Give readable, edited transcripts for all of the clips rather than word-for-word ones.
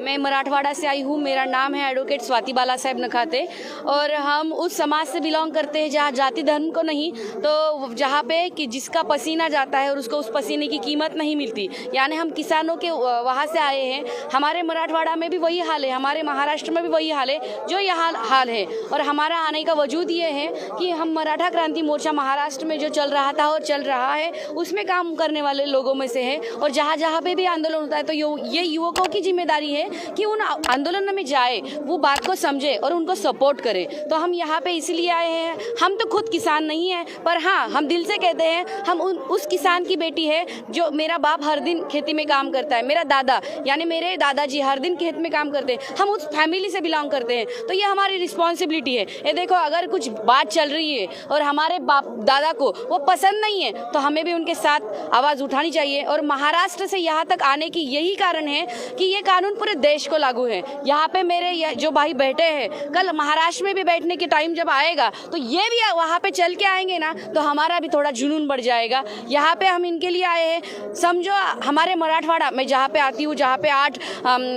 मैं मराठवाड़ा से आई हूँ। मेरा नाम है एडवोकेट स्वाति बाला साहेब नखाते और हम उस समाज से बिलोंग करते हैं जहाँ जाति धर्म को नहीं, तो जहाँ पे कि जिसका पसीना जाता है और उसको उस पसीने की कीमत नहीं मिलती, यानी हम किसानों के वहाँ से आए हैं। हमारे मराठवाड़ा में भी वही हाल है, हमारे महाराष्ट्र में भी वही हाल है जो यहाँ हाल है। और हमारा आने का वजूद ये है कि हम मराठा क्रांति मोर्चा महाराष्ट्र में जो चल रहा था और चल रहा है उसमें काम करने वाले लोगों में से है। और जहाँ जहाँ पे भी आंदोलन होता है तो ये युवकों की जिम्मेदारी है कि उन आंदोलन में जाए, वो बात को समझे और उनको सपोर्ट करे। तो हम यहाँ पे इसलिए आए हैं। हम तो खुद किसान नहीं हैं, पर हाँ हम दिल से कहते हैं हम उस किसान की बेटी है जो मेरा बाप हर दिन खेती में काम करता है, मेरा दादा यानी मेरे दादाजी हर दिन खेत में काम करते हैं। हम उस फैमिली से बिलोंग करते हैं, तो ये हमारी रिस्पॉन्सिबिलिटी है। ये देखो, अगर कुछ बात चल रही है और हमारे बाप दादा को वो पसंद नहीं है तो हमें भी उनके साथ आवाज़ उठानी चाहिए। और महाराष्ट्र से यहाँ तक आने की यही कारण है कि ये कानून पूरे देश को लागू है। यहाँ पे मेरे जो भाई बैठे हैं, कल महाराष्ट्र में भी बैठने के टाइम जब आएगा तो ये भी वहाँ पे चल के आएंगे ना, तो हमारा भी थोड़ा जुनून बढ़ जाएगा। यहाँ पे हम इनके लिए आए हैं। समझो हमारे मराठवाड़ा में जहाँ पे आती हूँ, जहाँ पे 8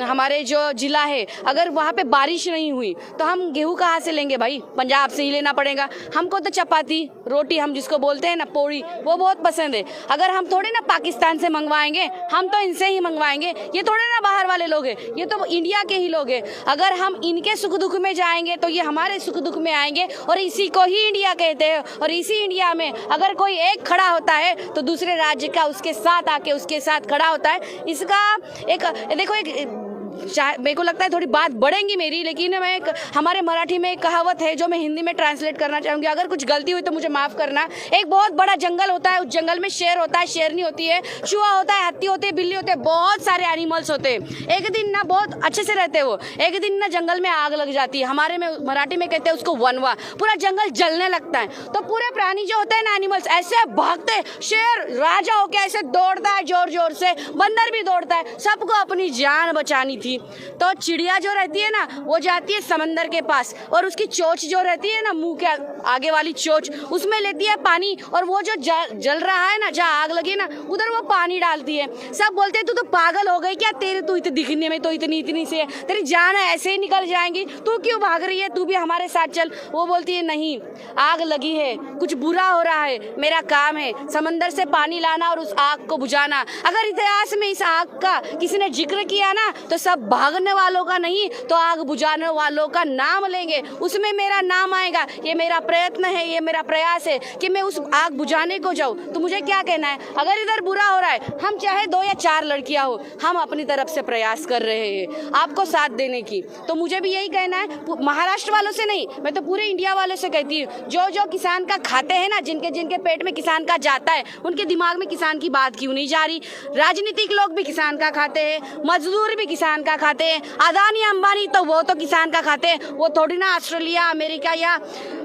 हमारे जो जिला है, अगर वहाँ पे बारिश नहीं हुई तो हम गेहूँ कहाँ से लेंगे भाई? पंजाब से ही लेना पड़ेगा। हमको तो चपाती रोटी, हम जिसको बोलते हैं ना पोड़ी, वो बहुत पसंद है। अगर हम थोड़े ना पाकिस्तान से मंगवाएंगे, हम तो इनसे ही मंगवाएंगे। ये थोड़े ना बाहर वाले लोग हैं, ये तो इंडिया के ही लोग हैं। अगर हम इनके सुख दुख में जाएंगे तो ये हमारे सुख दुख में आएंगे, और इसी को ही इंडिया कहते हैं। और इसी इंडिया में अगर कोई एक खड़ा होता है तो दूसरे राज्य का उसके साथ आके उसके साथ खड़ा होता है। इसका एक देखो, एक मेरे को लगता है थोड़ी बात बढ़ेंगी मेरी, लेकिन मैं हमारे मराठी में एक कहावत है जो मैं हिंदी में ट्रांसलेट करना चाहूँगी। अगर कुछ गलती हुई तो मुझे माफ़ करना। एक बहुत बड़ा जंगल होता है, उस जंगल में शेर होता है, शेरनी होती है, चूहा होता है, हाथी होते हैं, बिल्ली होते हैं, बहुत सारे एनिमल्स होते हैं। एक दिन ना बहुत अच्छे से रहते हैं वो, एक दिन ना जंगल में आग लग जाती है। हमारे में मराठी में कहते हैं उसको वनवा। पूरा जंगल जलने लगता है तो पूरे प्राणी जो होते हैं ना, एनिमल्स, ऐसे भागते। शेर राजा होके ऐसे दौड़ता है जोर जोर से, बंदर भी दौड़ता है। सबको अपनी जान बचानी थी। तो चिड़िया जो रहती है ना, वो जाती है समंदर के पास, और उसकी चोंच जो रहती है ना, मुंह के आगे वाली चोंच, उसमें लेती है पानी, और वो जो जल रहा है ना, जहाँ आग लगी ना, उधर वो पानी डालती है। सब बोलते हैं तू तो पागल हो गई क्या? तेरे तू इतनी दिखने में तो इतनी से है, तेरी जान ऐसे ही निकल जाएंगी, तू क्यों भाग रही है? तू भी हमारे साथ चल। वो बोलती है नहीं, आग लगी है, कुछ बुरा हो रहा है, मेरा काम है समंदर से पानी लाना और उस आग को बुझाना। अगर इतिहास में इस आग का किसी ने जिक्र किया ना, तो सब भागने वालों का नहीं तो आग बुझाने वालों का नाम लेंगे, उसमें मेरा नाम आएगा। ये मेरा प्रयत्न है, ये मेरा प्रयास है कि मैं उस आग बुझाने को जाऊं। तो मुझे क्या कहना है, अगर इधर बुरा हो रहा है, हम चाहे 2 या 4 लड़कियां हो, हम अपनी तरफ से प्रयास कर रहे हैं आपको साथ देने की। तो मुझे भी यही कहना है, महाराष्ट्र वालों से नहीं, मैं तो पूरे इंडिया वालों से कहती हूँ, जो किसान का खाते हैं ना, जिनके पेट में किसान का जाता है, उनके दिमाग में किसान की बात क्यों नहीं जा रही? राजनीतिक लोग भी किसान का खाते हैं, मजदूर भी किसान का खाते हैं, अदानी अंबानी तो वो तो किसान का खाते हैं। वो थोड़ी ना ऑस्ट्रेलिया, अमेरिका या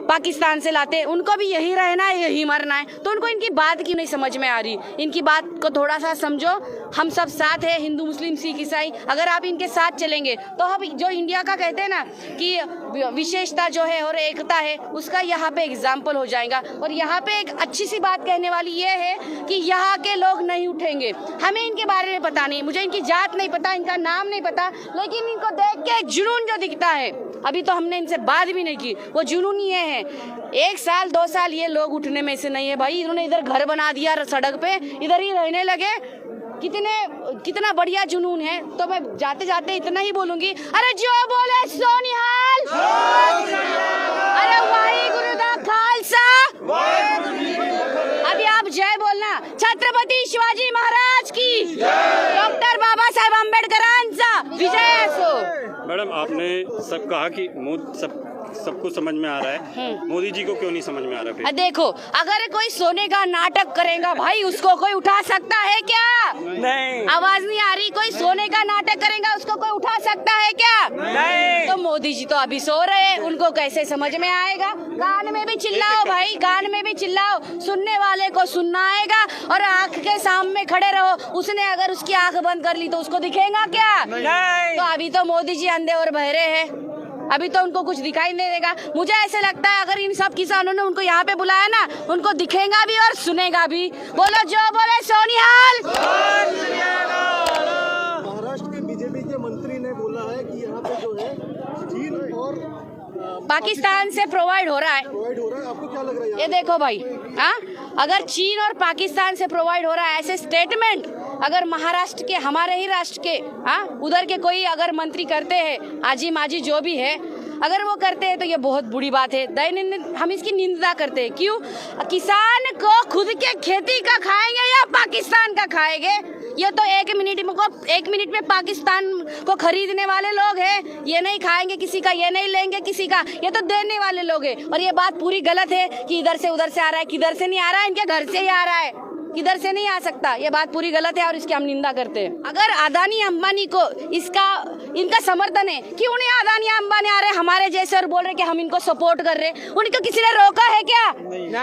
पाकिस्तान से लाते हैं। उनको भी यही रहना है, यही मरना है। तो उनको इनकी बात क्यों नहीं समझ में आ रही? इनकी बात को थोड़ा सा समझो। हम सब साथ हैं, हिंदू मुस्लिम सिख ईसाई। अगर आप इनके साथ चलेंगे तो हम जो इंडिया का कहते हैं ना कि विशेषता जो है और एकता है, उसका यहाँ पे एग्जाम्पल हो जाएगा। और यहाँ पे एक अच्छी सी बात कहने वाली ये है कि यहाँ के लोग नहीं उठेंगे। हमें इनके बारे में पता नहीं, मुझे इनकी जात नहीं पता, इनका नाम नहीं पता, लेकिन इनको देख के जुनून जो दिखता है, अभी तो हमने इनसे बात भी नहीं की, वो जुनून ये है। 1 साल 2 साल ये लोग उठने में से नहीं है भाई। इन्होंने इधर घर बना दिया सड़क पे, इधर ही रहने लगे। कितना बढ़िया जुनून है। तो मैं जाते जाते इतना ही बोलूंगी, अरे जो बोले सोनिहाल, अरे वाहिगुरु दा खालसा, अभी आप जय बोलना। छत्रपति शिवाजी महाराज की, डॉक्टर बाबा साहेब आंबेडकरांचा विजय असो। मैडम, आपने सब कहा कि सबको समझ में आ रहा है, मोदी जी को क्यों नहीं समझ में आ रहा? देखो, अगर कोई सोने का नाटक करेगा भाई, उसको कोई उठा सकता है क्या? नहीं। आवाज नहीं आ रही? कोई सोने का नाटक करेगा, उसको कोई उठा सकता है क्या? नहीं। तो मोदी जी तो अभी सो रहे हैं, उनको कैसे समझ में आएगा? कान में भी चिल्लाओ भाई, कान में भी चिल्लाओ, सुनने वाले को सुनना आएगा। और आंख के सामने खड़े रहो, उसने अगर उसकी आंख बंद कर ली तो उसको दिखेगा क्या? नहीं। तो अभी तो मोदी जी अंधे और बहरे हैं, अभी तो उनको कुछ दिखाई नहीं देगा। मुझे ऐसे लगता है अगर इन सब किसानों ने उनको यहाँ पे बुलाया ना, उनको दिखेगा भी और सुनेगा भी। बोलो जो बोले सोनिहाल। महाराष्ट्र बीजेपी के मंत्री ने बोला है कि यहाँ पे जो है चीन और पाकिस्तान से प्रोवाइड हो रहा है। आपको क्या लग रहा है? ये देखो भाई, हाँ, अगर चीन और पाकिस्तान से प्रोवाइड हो रहा है ऐसे स्टेटमेंट अगर महाराष्ट्र के, हमारे ही राष्ट्र के, हाँ, उधर के कोई अगर मंत्री करते हैं, आजी माजी जो भी है, अगर वो करते हैं तो ये बहुत बुरी बात है। हम इसकी निंदा करते हैं। क्यों? किसान को खुद के खेती का खाएंगे या पाकिस्तान का खाएंगे? ये तो एक मिनट में पाकिस्तान को खरीदने वाले लोग हैं। ये नहीं खाएंगे किसी का, ये नहीं लेंगे किसी का, ये तो देने वाले लोग हैं। और ये बात पूरी गलत है कि इधर से उधर से आ रहा है, किधर से नहीं आ रहा है, इनके घर से ही आ रहा है, किधर से नहीं आ सकता। ये बात पूरी गलत है और इसकी हम निंदा करते हैं। अगर अदानी अंबानी को इनका समर्थन है, क्यों नहीं अदानी अंबानी आ रहे हमारे जैसे और बोल रहे कि हम इनको सपोर्ट कर रहे? उनको किसी ने रोका है क्या?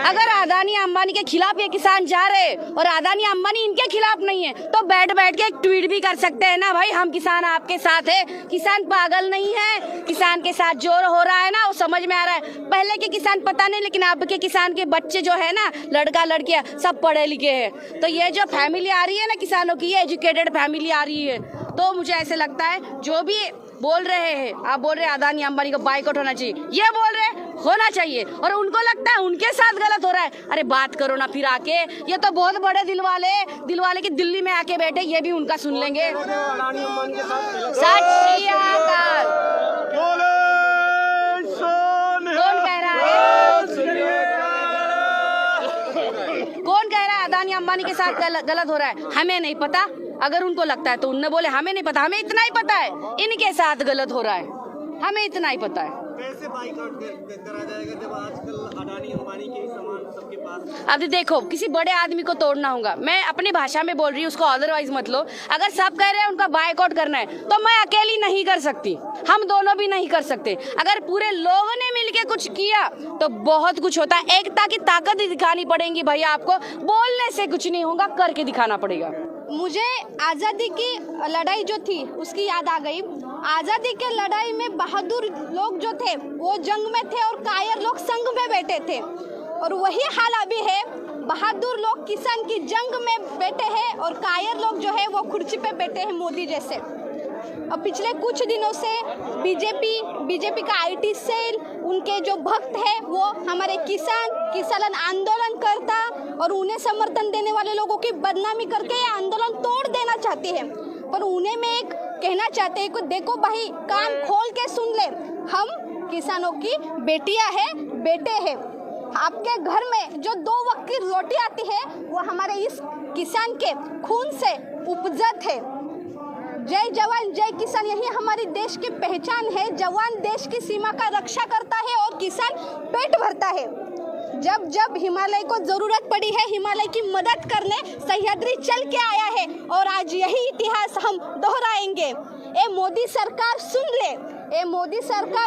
अगर अदानी अंबानी के खिलाफ ये किसान जा रहे और अदानी अंबानी इनके खिलाफ नहीं है तो बैठ के एक ट्वीट भी कर सकते हैं ना भाई, हम किसान आपके साथ है। किसान पागल नहीं है, किसान के साथ जो हो रहा है ना वो समझ में आ रहा है। पहले के किसान पता नहीं, लेकिन अब के किसान के बच्चे जो है ना, लड़का लड़कियां सब पढ़े लिखे हैं। तो ये जो फैमिली आ रही है ना किसानों की, ये एजुकेटेड फैमिली आ रही है। तो मुझे ऐसे लगता है जो भी बोल रहे हैं, आप बोल रहे हैं अदानी अंबानी को बाइकआउट होना चाहिए, ये बोल रहे हैं होना चाहिए, और उनको लगता है उनके साथ गलत हो रहा है। अरे बात करो ना फिर आके, ये तो बहुत बड़े दिल वाले की दिल्ली में आके बैठे, ये भी उनका सुन लेंगे। सत श्री अकाल। कौन कह रहा है अदानी अंबानी के साथ गलत हो रहा है? हमें नहीं पता। अगर उनको लगता है तो उनने बोले, हमें नहीं पता, हमें इतना ही पता है इनके साथ गलत हो रहा है, हमें इतना ही पता है। कैसे बाइकआउट करा जाएगा जब आजकल अडानी अंबानी के सामान सबके पास? अब देखो, किसी बड़े आदमी को तोड़ना होगा, मैं अपनी भाषा में बोल रही हूँ, उसको अदरवाइज मत लो। अगर सब कह रहे हैं उनका बाइकआउट करना है तो मैं अकेली नहीं कर सकती, हम दोनों भी नहीं कर सकते। अगर पूरे लोगों ने मिलके कुछ किया तो बहुत कुछ होता है। एकता की ताकत ही दिखानी पड़ेगी भैया, आपको बोलने से कुछ नहीं होगा, करके दिखाना पड़ेगा। मुझे आज़ादी की लड़ाई जो थी उसकी याद आ गई। आज़ादी के लड़ाई में बहादुर लोग जो थे वो जंग में थे और कायर लोग संग में बैठे थे, और वही हाल अभी है। बहादुर लोग किसान की जंग में बैठे हैं और कायर लोग जो है वो कुर्सी पे बैठे हैं मोदी जैसे। और पिछले कुछ दिनों से बीजेपी का आईटी सेल, उनके जो भक्त है वो हमारे किसान आंदोलन करता और उन्हें समर्थन देने वाले लोगों की बदनामी करके ये आंदोलन तोड़ देना चाहती है। पर उन्हें मैं एक कहना चाहते हैं कि देखो भाई, कान खोल के सुन ले, हम किसानों की बेटियां हैं, बेटे हैं। आपके घर में जो 2 वक्त की रोटी आती है वो हमारे इस किसान के खून से उपजत है। जय जवान जय किसान, यही हमारी देश की पहचान है। जवान देश की सीमा का रक्षा करता है और किसान पेट भरता है। जब हिमालय को जरूरत पड़ी है, हिमालय की मदद करने सह्याद्री चल के आया है, और आज यही इतिहास हम दोहराएंगे। ए मोदी सरकार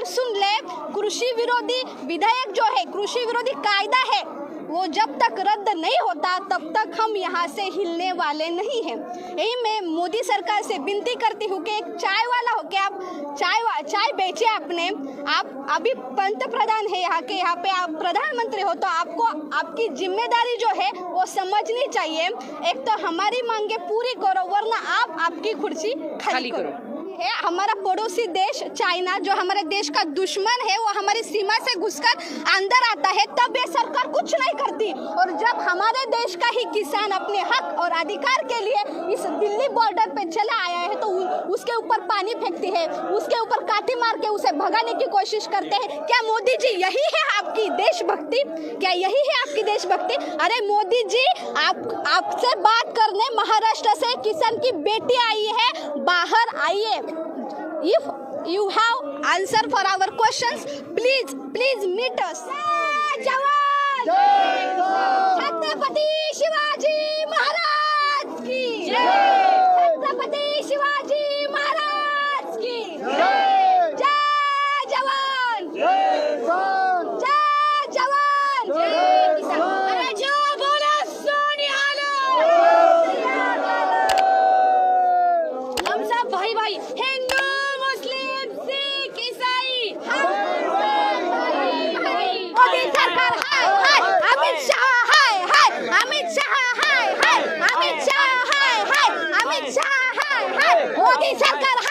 सुन ले, कृषि विरोधी विधेयक जो है, कृषि विरोधी कायदा है, वो जब तक रद्द नहीं होता तब तक हम यहाँ से हिलने वाले नहीं हैं। यही मैं मोदी सरकार से विनती करती हूँ कि एक चाय वाला हो के आप चाय बेचे अपने। आप अभी पंत प्रधान है यहाँ पे आप प्रधानमंत्री हो, तो आपको आपकी जिम्मेदारी जो है वो समझनी चाहिए। एक तो हमारी मांगे पूरी करो, वरना आप आपकी कुर्सी खाली करो। है हमारा पड़ोसी देश चाइना, जो हमारे देश का दुश्मन है, वो हमारी सीमा से घुसकर अंदर आता है, तब ये सरकार कुछ नहीं करती। और जब हमारे देश का ही किसान अपने हक और अधिकार के लिए इस दिल्ली बॉर्डर पे चला आया है तो उसके ऊपर पानी फेंकती है, उसके ऊपर काठी मार के उसे भगाने की कोशिश करते हैं। क्या मोदी जी यही है आपकी देशभक्ति? क्या यही है आपकी देशभक्ति? अरे मोदी जी, आपसे बात करने महाराष्ट्र से किसान की बेटी आई है, बाहर आइए। If you have answer for our questions, please meet us. जय जवान, छत्रपति शिवाजी महाराज की जय, छत्रपति शिवाजी महाराज की जय, जय जवान, जय जवान, जय किसान। अरे जो बोला सोनिहाल, हम सब भाई भाई, हिंदू मुस्लिम सिख ईसाई, मोदी सरकार हाय हाय, अमित शाह हाय हाय, अमित शाह हाय हाय, अमित शाह हाय हाय, मोदी सरकार